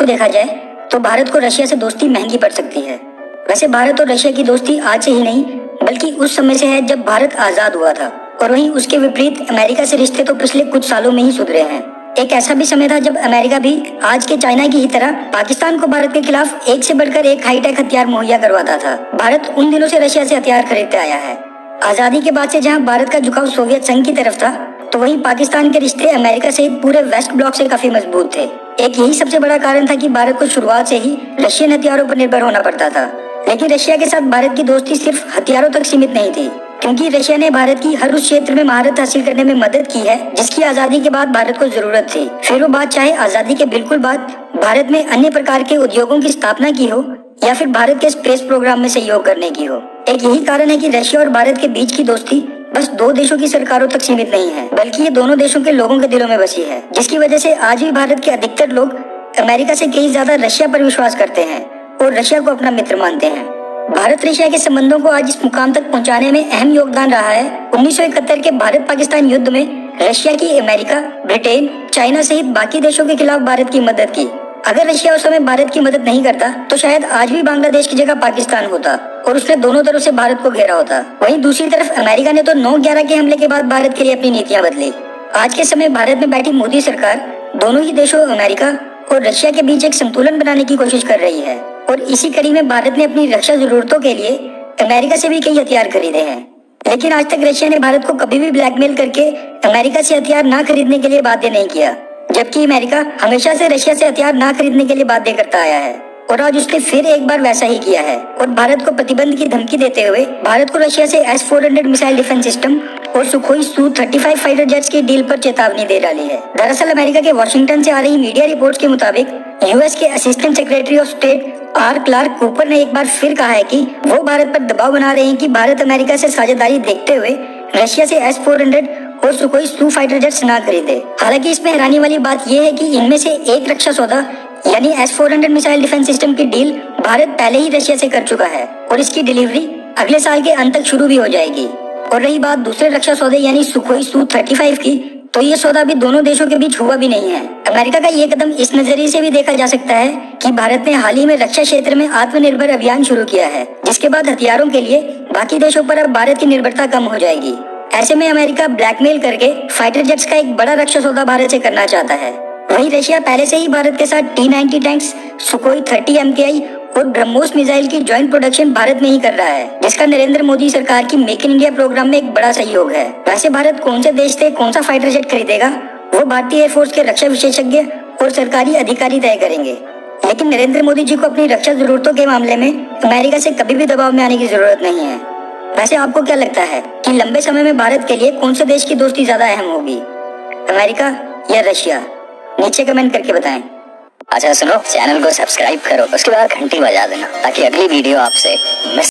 को देखा जाए तो भारत को रशिया से दोस्ती महंगी पड़ सकती है। वैसे भारत और रशिया की दोस्ती आज से ही नहीं बल्कि उस समय से है जब भारत आजाद हुआ था, और वहीं उसके विपरीत अमेरिका से रिश्ते तो पिछले कुछ सालों में ही सुधरे हैं। एक ऐसा भी समय था जब अमेरिका भी आज के चाइना की ही तरह पाकिस्तान को भारत के खिलाफ एक से बढ़कर एक हाईटेक हथियार मुहैया करवाता था। भारत उन दिनों से रशिया से हथियार खरीदते आया है। आजादी के बाद से जहां भारत का झुकाव सोवियत संघ की तरफ था, तो वहीं पाकिस्तान के रिश्ते अमेरिका सहित पूरे वेस्ट ब्लॉक से काफी मजबूत थे। एक यही सबसे बड़ा कारण था कि भारत को शुरुआत से ही रशियन हथियारों पर निर्भर होना पड़ता था। लेकिन रशिया के साथ भारत की दोस्ती सिर्फ हथियारों तक सीमित नहीं थी, क्योंकि रशिया ने भारत की हर उस क्षेत्र में महारत हासिल करने में मदद की है जिसकी आजादी के बाद भारत को जरूरत थी। फिर वो बात चाहे आजादी के बिल्कुल बाद भारत में अन्य प्रकार के उद्योगों की स्थापना की हो या फिर भारत के स्पेस प्रोग्राम में सहयोग करने की हो। एक यही कारण है कि रशिया और भारत के बीच की दोस्ती बस दो देशों की सरकारों तक सीमित नहीं है, बल्कि ये दोनों देशों के लोगों के दिलों में बसी है, जिसकी वजह से आज भी भारत के अधिकतर लोग अमेरिका से कहीं ज्यादा रशिया पर विश्वास करते हैं और रशिया को अपना मित्र मानते हैं। भारत रशिया के संबंधों को आज इस मुकाम तक पहुंचाने में अहम योगदान रहा है 1971 के भारत पाकिस्तान युद्ध में रशिया की अमेरिका, ब्रिटेन, चाइना सहित बाकी देशों के खिलाफ भारत की मदद की। अगर रशिया उस समय भारत की मदद नहीं करता तो शायद आज भी बांग्लादेश की जगह पाकिस्तान होता और उसने दोनों तरफ से भारत को घेरा होता। वहीं दूसरी तरफ अमेरिका ने तो 9/11 के हमले के बाद भारत के लिए अपनी नीतियां बदली। आज के समय भारत में बैठी मोदी सरकार दोनों ही देशों अमेरिका और रशिया के बीच एक संतुलन बनाने की कोशिश कर रही है, और इसी कड़ी में भारत ने अपनी रक्षा जरूरतों के लिए अमेरिका से भी कई हथियार खरीदे हैं। लेकिन आज तक रशिया ने भारत को कभी भी ब्लैकमेल करके अमेरिका से हथियार ना खरीदने के लिए बाध्य नहीं किया, जबकि अमेरिका हमेशा से रशिया से हथियार ना खरीदने के लिए बाध्य करता आया है, और आज उसने फिर एक बार वैसा ही किया है और भारत को प्रतिबंध की धमकी देते हुए भारत को रशिया से S-400 मिसाइल डिफेंस सिस्टम और सुखोई Su-35 फाइटर जेट्स की डील पर चेतावनी दे डाली है। दरअसल अमेरिका के वॉशिंगटन से आ रही मीडिया रिपोर्ट्स के मुताबिक यूएस के assistant secretary of state R. Clark Cooper ने एक बार फिर कहा है कि वो भारत पर दबाव बना रहे हैं कि भारत अमेरिका से साझेदारी देखते हुए रशिया से S-400 और सुखोई Su फाइटर जेट्स ना खरीदे। हालांकि इसमें हैरानी वाली बात यह है कि इनमें से एक रक्षा सौदा यानी S-400 मिसाइल डिफेंस सिस्टम की डील भारत पहले ही रशिया से कर चुका है और इसकी डिलीवरी अगले साल के अंत तक शुरू भी हो जाएगी। और रही बात दूसरे रक्षा सौदे यानी सुखोई Su-35 की, तो ये सौदा भी दोनों देशों के बीच हुआ भी नहीं है। अमेरिका का ये कदम इस नजरिए से भी देखा जा सकता है कि भारत ने हाल ही में रक्षा क्षेत्र में आत्मनिर्भर अभियान शुरू किया है, जिसके बाद हथियारों के लिए बाकी देशों पर अब भारत की निर्भरता कम हो जाएगी। ऐसे में अमेरिका ब्लैकमेल करके फाइटर जेट्स का एक बड़ा रक्षा सौदा भारत से करना चाहता है। वहीं रशिया पहले से ही भारत के साथ T-90 टैंक्स, सुखोई 30 MKI और ब्रह्मोस मिसाइल की ज्वाइंट प्रोडक्शन भारत में ही कर रहा है, जिसका नरेंद्र मोदी सरकार की मेक इन इंडिया प्रोग्राम में एक बड़ा सहयोग है। वैसे भारत कौन से देश से कौन सा फाइटर जेट खरीदेगा वो भारतीय एयरफोर्स के रक्षा विशेषज्ञ और सरकारी अधिकारी तय करेंगे, लेकिन नरेंद्र मोदी जी को अपनी रक्षा जरूरतों के मामले में अमेरिका से कभी भी दबाव में आने की जरूरत नहीं है। वैसे आपको क्या लगता है कि लंबे समय में भारत के लिए कौन से देश की दोस्ती ज्यादा अहम होगी, अमेरिका या रशिया? नीचे कमेंट करके बताएं। अच्छा सुनो, चैनल को सब्सक्राइब करो, उसके बाद घंटी बजा देना ताकि अगली वीडियो आपसे मिस